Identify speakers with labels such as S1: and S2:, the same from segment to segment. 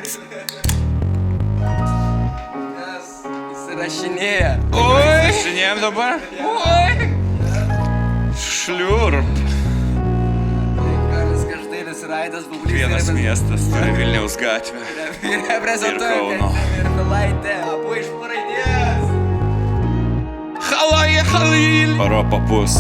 S1: Nes įsirašinėja.
S2: Oi! Įsirašinėjom dabar?
S1: Oi!
S2: Šliurp.
S1: Karas Každailis Raidas Bublys.
S2: Vienas miestas turi Vilniaus gatvę.
S1: Reprezentuojate
S2: Ir Kauno.
S1: ir Pilaitę, abu iš Paraidės.
S2: Halai, halil. Paro papus.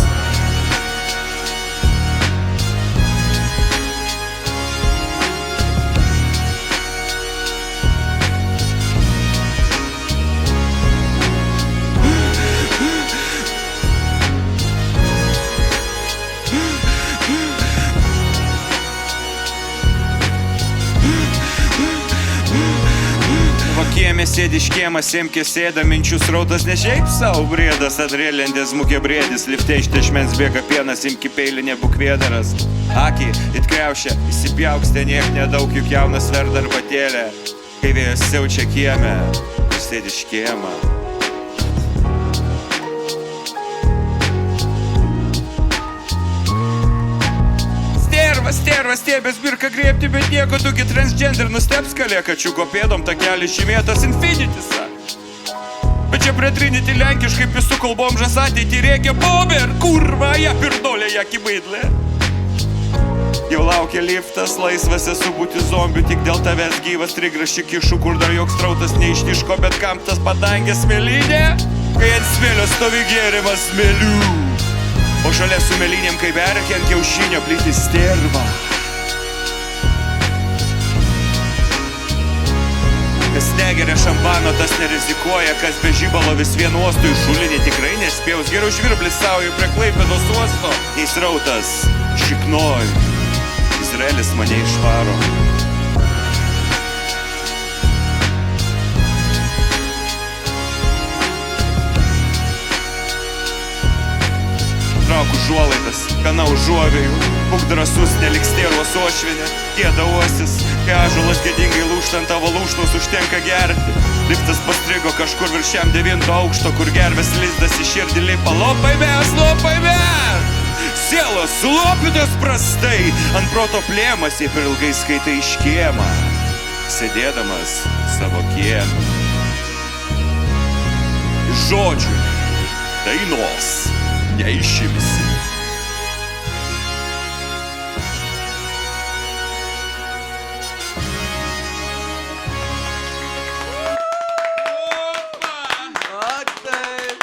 S2: Kiemė sėdi iškiemas, semkė sėda, minčių srautas ne šiaip savo brėdas, adrėlendės mūkė brėdis, lifte iš tešmens bėga pienas, imki peilį, nebūk vėdaras. Akį įtkriaušia, įsipjaukstė niek nedaug, juk jaunas verda arbatėlė, kai vėjas siaučia kieme, kur sėdi iškiemą. Stervas stėbės birka griebti, bet nieko, tugi transgender nusteps kalė, kačiuko pėdom takelį žymėtas Infinitisa. Bet čia prie Trinity lenkiškai pisų kalbom žas ateitį rėkia bober, kurva, ją pirdolė, ją kibaidlė. Jau laukia liftas, laisvas esu būti zombiu, tik dėl tavęs gyvas trigrašį kišu, kur dar joks trautas neištiško, bet kam tas padangės smėlynė, kai ant smėlio stovi gėrimas smėlių. O šalia su mėlynėm, kai verkia ant kiaušinio plyti sterva. Kas negeria šampano, tas nerizikuoja, kas be žibalo vis vien uostų į šulinį tikrai nespėjaus. Geriau žvirblis sauju prie Klaipėdos uosto, nei srautas šiknoj. Izraelis mane išvaro. Trauk užuolaidas, kana užuovėjų, būk drąsus, nelik stėros ošvinė, gėda uosis, kai ąžuolas gėdingai lūžta ant tavo lūšnos užtenka gerti. Liftas pastrigo kažkur virš šiam 9 aukšto, kur gervės lizdas į širdį lipa. Lopai mes! Sielos sulopytos prastai, ant proto plėmas, jei per ilgai skaitai iškiemą, sėdėdamas savo kiemą. Iš žodžių, dainos neišimsi.
S1: O taip,